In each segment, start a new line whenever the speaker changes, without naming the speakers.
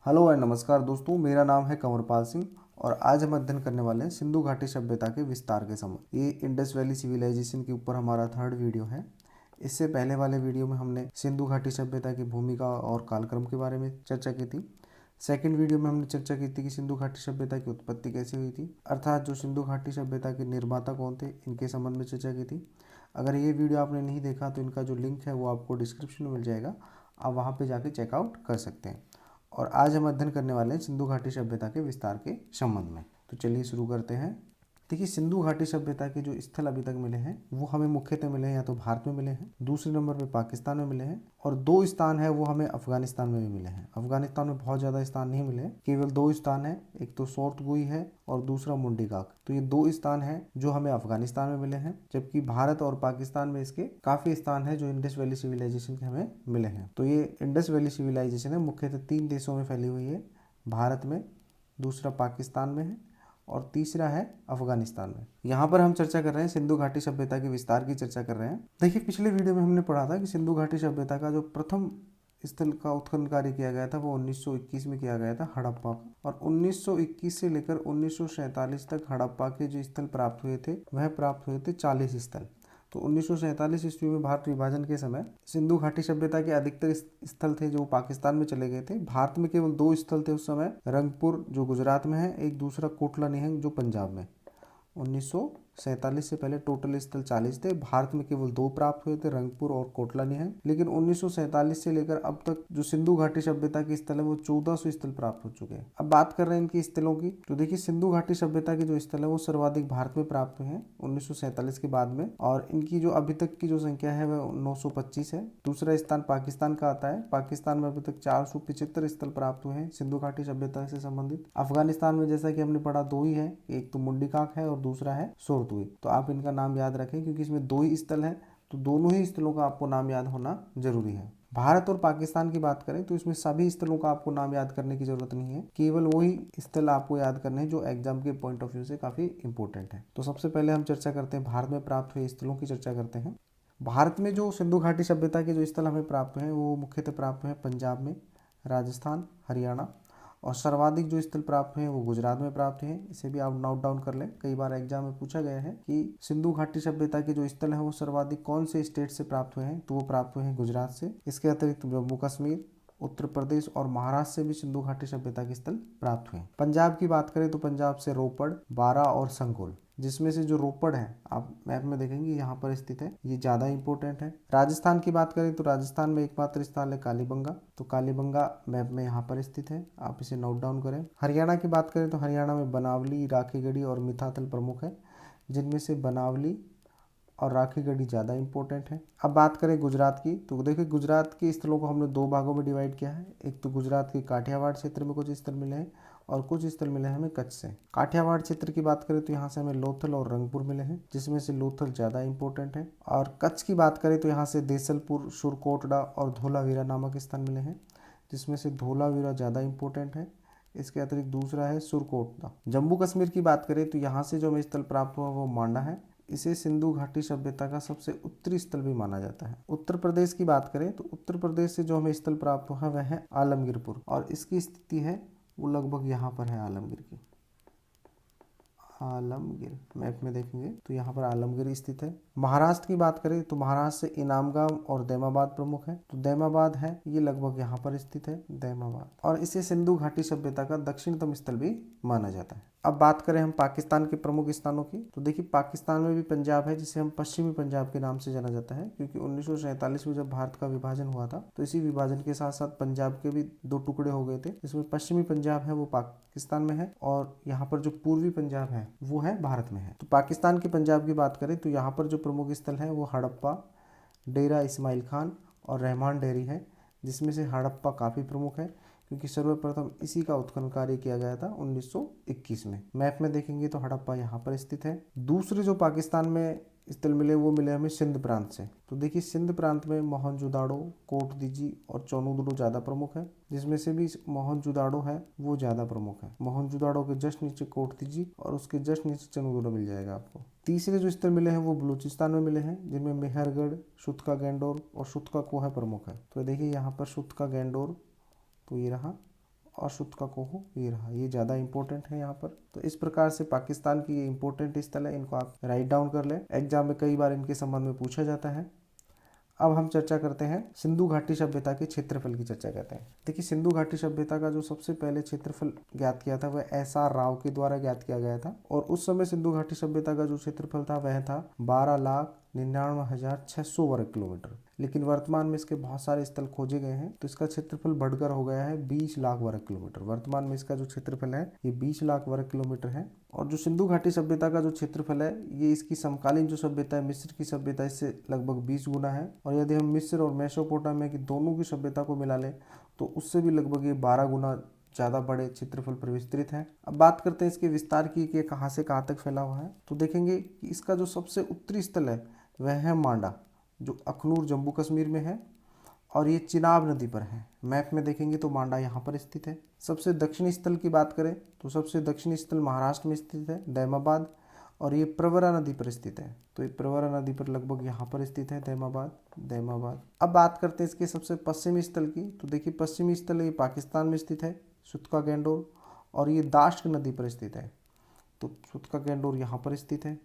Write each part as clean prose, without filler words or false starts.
Hello and नमस्कार दोस्तों, मेरा नाम है कंवरपाल सिंह और आज हम अध्ययन करने वाले हैं सिंधु घाटी सभ्यता के विस्तार के समय। ये इंडस वैली सिविलाइजेशन के ऊपर हमारा थर्ड वीडियो है। इससे पहले वाले वीडियो में हमने सिंधु घाटी सभ्यता की भूमिका और कालक्रम के बारे में चर्चा की थी। सेकंड वीडियो में हमने चर्चा की थी कि सिंधु घाटी सभ्यता की उत्पत्ति कैसे हुई थी, अर्थात जो सिंधु घाटी सभ्यता के निर्माता कौन थे, इनके संबंध में चर्चा की थी। अगर ये वीडियो आपने नहीं देखा तो इनका जो लिंक है वो आपको डिस्क्रिप्शन में मिल जाएगा, आप वहाँ पे जाके चेकआउट कर सकते हैं। और आज हम अध्ययन करने वाले हैं सिंधु घाटी सभ्यता के विस्तार के संबंध में। तो चलिए शुरू करते हैं। देखिए, सिंधु घाटी सभ्यता के जो स्थल अभी तक मिले हैं वो हमें मुख्यतः मिले हैं या तो भारत में मिले हैं, दूसरे नंबर पे पाकिस्तान में मिले हैं, और 2 स्थान है वो हमें अफगानिस्तान में भी मिले हैं। अफगानिस्तान में बहुत ज़्यादा स्थान नहीं मिले हैं, केवल 2 स्थान है, एक तो सोर्तगुई है और दूसरा मुंडीकाक। तो ये 2 स्थान है जो हमें अफगानिस्तान में मिले हैं, जबकि भारत और पाकिस्तान में इसके काफ़ी स्थान है जो इंडस वैली सिविलाइजेशन के हमें मिले हैं। तो ये इंडस वैली सिविलाइजेशन है, मुख्यतः 3 देशों में फैली हुई है, भारत में, दूसरा पाकिस्तान में है और तीसरा है अफगानिस्तान में। यहाँ पर हम चर्चा कर रहे हैं सिंधु घाटी सभ्यता के विस्तार की चर्चा कर रहे हैं। देखिए, पिछले वीडियो में हमने पढ़ा था कि सिंधु घाटी सभ्यता का जो प्रथम स्थल का उत्खनन कार्य किया गया था वो 1921 में किया गया था, हड़प्पा। और 1921 से लेकर 1947 तक हड़प्पा के जो स्थल प्राप्त हुए थे वह प्राप्त हुए थे 40 स्थल। तो 1947 ईस्वी में भारत विभाजन के समय सिंधु घाटी सभ्यता के अधिकतर स्थल थे जो पाकिस्तान में चले गए थे। भारत में केवल 2 स्थल थे उस समय, रंगपुर जो गुजरात में है, एक दूसरा कोटला निहंग जो पंजाब में। 1947 से पहले टोटल स्थल 40 थे, भारत में केवल 2 प्राप्त हुए थे, रंगपुर और कोटला निहंग। लेकिन 1947 से लेकर अब तक जो सिंधु घाटी सभ्यता के स्थल है वो 1400 स्थल प्राप्त हो चुके हैं। अब बात कर रहे हैं इनकी स्थलों की, तो देखिए सिंधु घाटी सभ्यता के जो स्थल है वो सर्वाधिक भारत में प्राप्त हुए हैं 1947 के बाद में, और इनकी जो अभी तक की जो संख्या है वह 925 है। दूसरा स्थान पाकिस्तान का आता है, पाकिस्तान में अभी तक 475 स्थल प्राप्त हुए हैं सिंधु घाटी सभ्यता से संबंधित। अफगानिस्तान में जैसा कि हमने पढ़ा 2 ही है, एक तो मुंडीकाक है और दूसरा है सोरतुई। तो आप इनका नाम याद रखें क्योंकि इसमें 2 ही स्थल हैं, तो दोनों ही स्थलों का आपको नाम याद होना जरूरी है। भारत और पाकिस्तान की बात करें तो इसमें सभी स्थलों का आपको नाम याद करने की जरूरत नहीं है, केवल वही स्थल आपको याद करने हैं जो एग्जाम के पॉइंट ऑफ व्यू से काफी इंपॉर्टेंट है। तो सबसे पहले हम चर्चा करते हैं भारत में प्राप्त हुए स्थलों की चर्चा करते हैं। भारत में जो सिंधु घाटी सभ्यता के जो स्थल हमें प्राप्त हुए हैं वो मुख्यतः प्राप्त हुए हैं पंजाब में, राजस्थान, हरियाणा, और सर्वाधिक जो स्थल प्राप्त हुए हैं वो गुजरात में प्राप्त हुए हैं। इसे भी आप नोट डाउन कर लें, कई बार एग्जाम में पूछा गया है कि सिंधु घाटी सभ्यता के जो स्थल है वो सर्वाधिक कौन से स्टेट से प्राप्त हुए हैं, तो वो प्राप्त हुए हैं गुजरात से। इसके अतिरिक्त जम्मू कश्मीर, उत्तर प्रदेश और महाराष्ट्र से भी सिंधु घाटी सभ्यता के स्थल प्राप्त हुए। पंजाब की बात करें तो पंजाब से रोपड़, बारा और संगोल, जिसमें से जो रोपड़ है आप मैप में देखेंगे यहाँ पर स्थित है, ये ज्यादा इंपॉर्टेंट है। राजस्थान की बात करें तो राजस्थान में एकमात्र स्थान है कालीबंगा, तो कालीबंगा मैप में यहाँ पर स्थित है, आप इसे नोट डाउन करें। हरियाणा की बात करें तो हरियाणा में बनावली, राखीगढ़ी और मिताथल प्रमुख है, जिनमें से बनावली और राखीगढ़ी ज़्यादा इंपॉर्टेंट है। अब बात करें गुजरात की, तो देखिए गुजरात के स्थलों को हमने 2 भागों में डिवाइड किया है। एक तो गुजरात के काठियावाड़ क्षेत्र में कुछ स्थल मिले हैं और कुछ स्थल मिले हैं हमें कच्छ से। काठियावाड़ क्षेत्र की बात करें तो यहाँ से हमें लोथल और रंगपुर मिले हैं, जिसमें से लोथल ज़्यादा इंपॉर्टेंट है। और कच्छ की बात करें तो यहाँ से देसलपुर, सुरकोटड़ा और धोलावीरा नामक स्थान मिले हैं, जिसमें से धोलावीरा ज़्यादा इंपॉर्टेंट है। इसके अतिरिक्त दूसरा है सुरकोटड़ा। जम्मू कश्मीर की बात करें तो यहाँ से जो हमें स्थल प्राप्त हुआ वो मांडा है, इसे सिंधु घाटी सभ्यता का सबसे उत्तरी स्थल भी माना जाता है। उत्तर प्रदेश की बात करें तो उत्तर प्रदेश से जो हमें स्थल प्राप्त हुआ वह है आलमगीरपुर, और इसकी स्थिति है वो लगभग यहाँ पर है, आलमगीर की। आलमगीर मैप में देखेंगे तो यहाँ पर आलमगीर स्थित है। महाराष्ट्र की बात करें तो महाराष्ट्र से इनामगांव और दैमाबाद प्रमुख है, तो दैमाबाद है ये लगभग यहाँ पर स्थित है, दैमाबाद, और इसे सिंधु घाटी सभ्यता का दक्षिणतम स्थल भी माना जाता है। अब बात करें हम पाकिस्तान के प्रमुख स्थानों की, तो देखिए पाकिस्तान में भी पंजाब है, जिसे हम पश्चिमी पंजाब के नाम से जाना जाता है, क्योंकि 1947 में जब भारत का विभाजन हुआ था तो इसी विभाजन के साथ साथ पंजाब के भी 2 टुकड़े हो गए थे, जिसमें पश्चिमी पंजाब है वो पाकिस्तान में है और यहाँ पर जो पूर्वी पंजाब है वो है भारत में है। तो पाकिस्तान के पंजाब की बात करें तो यहाँ पर जो प्रमुख स्थल है वो हड़प्पा, डेरा इस्माइल खान और रहमान डेरी है, जिसमें से हड़प्पा काफ़ी प्रमुख है क्योंकि सर्वप्रथम इसी का उत्खनन कार्य किया गया था 1921 में। मैप में देखेंगे तो हड़प्पा यहाँ पर स्थित है। दूसरे जो पाकिस्तान में स्थल मिले वो मिले हमें सिंध प्रांत से, तो देखिए सिंध प्रांत में मोहनजोदाड़ो, कोटदीजी और चौनुदड़ो ज़्यादा प्रमुख है, जिसमें से भी मोहनजोदाड़ो है वो ज़्यादा प्रमुख है। मोहनजोदाड़ो के जस्ट नीचे कोटदीजी और उसके जस्ट नीचे चौनुदड़ो मिल जाएगा आपको। तीसरे जो स्थल मिले हैं वो बलूचिस्तान में मिले हैं, जिनमें मेहरगढ़, सुतका गैंडोर और सुतका कोह प्रमुख है। तो देखिए यहाँ पर सुतका गैंडोर तो ये रहा, और शुतकाकोहु ये रहा, ये ज़्यादा इंपॉर्टेंट है यहाँ पर। तो इस प्रकार से पाकिस्तान की ये इंपॉर्टेंट स्थल है, इनको आप राइट डाउन कर लें, एग्जाम में कई बार इनके संबंध में पूछा जाता है। अब हम चर्चा करते हैं सिंधु घाटी सभ्यता के क्षेत्रफल की चर्चा करते हैं। देखिए, सिंधु घाटी सभ्यता का जो सबसे पहले क्षेत्रफल ज्ञात किया था वह एस.आर. राव के द्वारा ज्ञात किया गया था, और उस समय सिंधु घाटी सभ्यता का जो क्षेत्रफल था वह था 12,99,600 वर्ग किलोमीटर। लेकिन वर्तमान में इसके बहुत सारे स्थल खोजे गए हैं, तो इसका क्षेत्रफल बढ़कर हो गया है 20 लाख वर्ग किलोमीटर। वर्तमान में इसका जो क्षेत्रफल है ये 20 लाख वर्ग किलोमीटर है। और जो सिंधु घाटी सभ्यता का जो क्षेत्रफल है ये इसकी समकालीन जो सभ्यता है मिस्र की सभ्यता, इससे लगभग 20 गुना है। और यदि हम मिस्र और मेसोपोटामिया की दोनों की सभ्यता को मिला लें तो उससे भी लगभग ये 12 गुना ज़्यादा बड़े क्षेत्रफल पर विस्तृत है। अब बात करते हैं इसके विस्तार की कि कहाँ से कहाँ तक फैला हुआ है। तो देखेंगे कि इसका जो सबसे उत्तरी स्थल है वह है मांडा, जो अखनूर जम्मू कश्मीर में है, और ये चिनाब नदी पर है। मैप में देखेंगे तो मांडा यहाँ पर स्थित है। सबसे दक्षिणी स्थल की बात करें तो सबसे दक्षिणी स्थल महाराष्ट्र में स्थित है, दैमाबाद, और ये प्रवरा नदी पर स्थित है। तो ये प्रवरा नदी पर लगभग यहाँ पर स्थित है दैमाबाद। अब बात करते हैं इसके सबसे पश्चिमी स्थल की। तो देखिए, पश्चिमी स्थल ये पाकिस्तान में स्थित है, सुतका गैंडोर, और ये दाश्त नदी पर स्थित है। तो सुतका गैंडोर यहाँ पर स्थित है।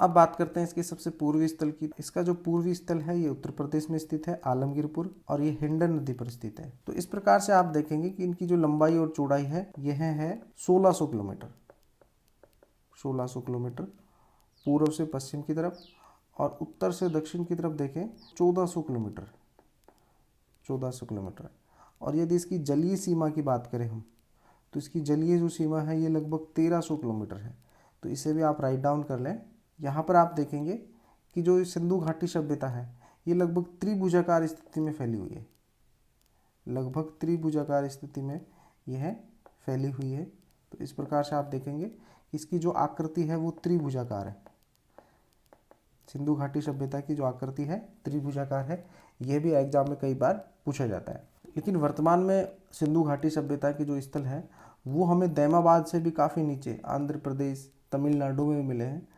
अब बात करते हैं इसके सबसे पूर्वी स्थल की। इसका जो पूर्वी स्थल है ये उत्तर प्रदेश में स्थित है, आलमगीरपुर, और ये हिंडन नदी पर स्थित है। तो इस प्रकार से आप देखेंगे कि इनकी जो लंबाई और चौड़ाई है यह है 1600 किलोमीटर। 1600 किलोमीटर पूर्व से पश्चिम की तरफ, और उत्तर से दक्षिण की तरफ देखें 1400 किलोमीटर। 1400 किलोमीटर। और यदि इसकी जलीय सीमा की बात करें हम, तो इसकी जलीय जो सीमा है ये लगभग 1300 किलोमीटर है। तो इसे भी आप राइट डाउन कर लें। यहाँ पर आप देखेंगे कि जो सिंधु घाटी सभ्यता है ये लगभग त्रिभुजाकार स्थिति में फैली हुई है। लगभग त्रिभुजाकार स्थिति में यह फैली हुई है। तो इस प्रकार से आप देखेंगे इसकी जो आकृति है वो त्रिभुजाकार है। सिंधु घाटी सभ्यता की जो आकृति है त्रिभुजाकार है। यह भी एग्जाम में कई बार पूछा जाता है। लेकिन वर्तमान में सिंधु घाटी सभ्यता के जो स्थल है वो हमें दैमाबाद से भी काफ़ी नीचे आंध्र प्रदेश, तमिलनाडु में मिले हैं।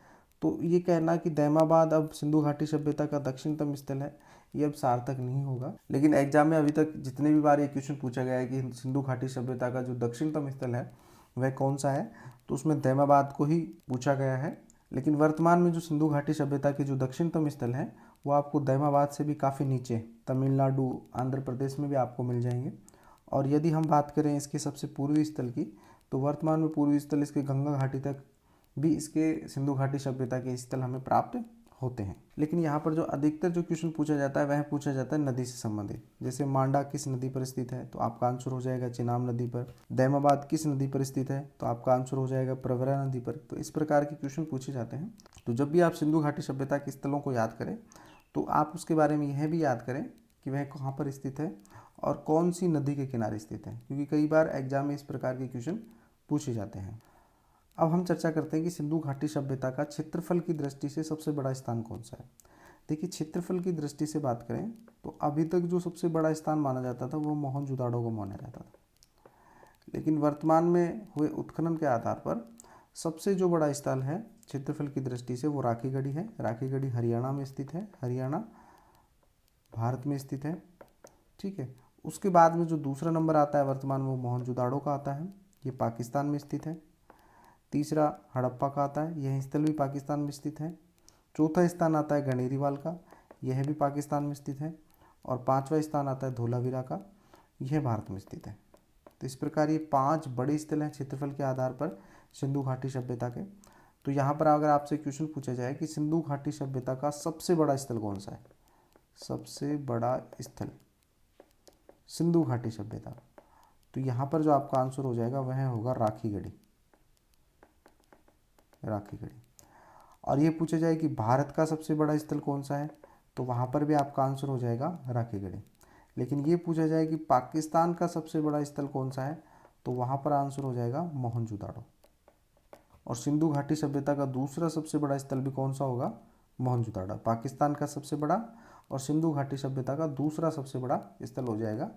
तो ये कहना कि दैमाबाद अब सिंधु घाटी सभ्यता का दक्षिणतम स्थल है, ये अब सार्थक नहीं होगा। लेकिन एग्जाम में अभी तक जितने भी बार ये क्वेश्चन पूछा गया है कि सिंधु घाटी सभ्यता का जो दक्षिणतम स्थल है वह कौन सा है, तो उसमें दैमाबाद को ही पूछा गया है। लेकिन वर्तमान में जो सिंधु घाटी सभ्यता के जो दक्षिणतम स्थल है वो आपको दैमाबाद से भी काफ़ी नीचे तमिलनाडु, आंध्र प्रदेश में भी आपको मिल जाएंगे। और यदि हम बात करें इसके सबसे पूर्वी स्थल की, तो वर्तमान में पूर्वी स्थल इसके गंगा घाटी तक भी इसके सिंधु घाटी सभ्यता के स्थल हमें प्राप्त होते हैं। लेकिन यहाँ पर जो अधिकतर जो क्वेश्चन पूछा जाता है वह पूछा जाता है नदी से संबंधित। जैसे मांडा किस नदी पर स्थित है, तो आपका आंसर हो जाएगा चिनाब नदी पर। दैमाबाद किस नदी पर स्थित है, तो आपका आंसर हो जाएगा प्रवरा नदी पर। तो इस प्रकार के क्वेश्चन पूछे जाते हैं। तो जब भी आप सिंधु घाटी सभ्यता के स्थलों को याद करें तो आप उसके बारे में यह भी याद करें कि वह कहाँ पर स्थित है और कौन सी नदी के किनारे स्थित है, क्योंकि कई बार एग्जाम में इस प्रकार के क्वेश्चन पूछे जाते हैं। अब हम चर्चा करते हैं कि सिंधु घाटी सभ्यता का क्षेत्रफल की दृष्टि से सबसे बड़ा स्थान कौन सा है। देखिए, क्षेत्रफल की दृष्टि से बात करें तो अभी तक जो सबसे बड़ा स्थान माना जाता था वो मोहनजोदाड़ो को माना जाता था। लेकिन वर्तमान में हुए उत्खनन के आधार पर सबसे जो बड़ा स्थल है क्षेत्रफल की दृष्टि से वो राखीगढ़ी है। राखीगढ़ी हरियाणा में स्थित है, हरियाणा भारत में स्थित है। ठीक है, उसके बाद में जो दूसरा नंबर आता है वर्तमान में वो मोहनजोदाड़ो का आता है, ये पाकिस्तान में स्थित है। तीसरा हड़प्पा का आता है, यह स्थल भी पाकिस्तान में स्थित है। चौथा स्थान आता है गणेरीवाल का, यह भी पाकिस्तान में स्थित है। और पांचवा स्थान आता है धोलावीरा का, यह भारत में स्थित है। तो इस प्रकार ये 5 बड़े स्थल हैं क्षेत्रफल के आधार पर सिंधु घाटी सभ्यता के। तो यहाँ पर अगर आपसे क्वेश्चन पूछा जाए कि सिंधु घाटी सभ्यता का सबसे बड़ा स्थल कौन सा है, सबसे बड़ा स्थल सिंधु घाटी सभ्यता, तो यहाँ पर जो आपका आंसर हो जाएगा वह होगा राखीगढ़ी। राखीगढ़ी। और ये पूछा जाए कि भारत का सबसे बड़ा स्थल कौन सा है, तो वहाँ पर भी आपका आंसर हो जाएगा राखीगढ़ी। लेकिन ये पूछा जाए कि पाकिस्तान का सबसे बड़ा स्थल कौन सा है, तो वहाँ पर आंसर हो जाएगा मोहनजोदाड़ो। और सिंधु घाटी सभ्यता का दूसरा सबसे बड़ा स्थल भी कौन सा होगा, मोहनजोदाड़ो। पाकिस्तान का सबसे बड़ा और सिंधु घाटी सभ्यता का दूसरा सबसे बड़ा स्थल हो जाएगा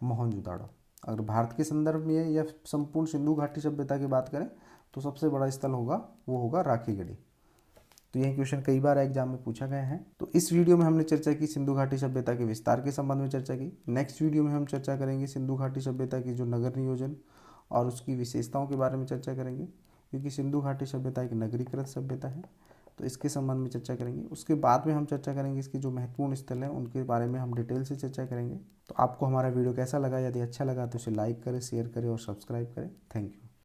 मोहनजोदाड़ो। अगर भारत के संदर्भ में या संपूर्ण सिंधु घाटी सभ्यता की बात करें तो सबसे बड़ा स्थल होगा वो होगा राखीगढ़ी। तो यह क्वेश्चन कई बार एग्जाम में पूछा गया है। तो इस वीडियो में हमने चर्चा की सिंधु घाटी सभ्यता के विस्तार के संबंध में चर्चा की। नेक्स्ट वीडियो में हम चर्चा करेंगे सिंधु घाटी सभ्यता की जो नगर नियोजन और उसकी विशेषताओं के बारे में चर्चा करेंगे, क्योंकि सिंधु घाटी सभ्यता एक नगरीकृत सभ्यता है, तो इसके संबंध में चर्चा करेंगे। उसके बाद में हम चर्चा करेंगे इसके जो महत्वपूर्ण स्थल हैं उनके बारे में हम डिटेल से चर्चा करेंगे। तो आपको हमारा वीडियो कैसा लगा? यदि अच्छा लगा तो इसे लाइक करें, शेयर करें और सब्सक्राइब करें। Thank you.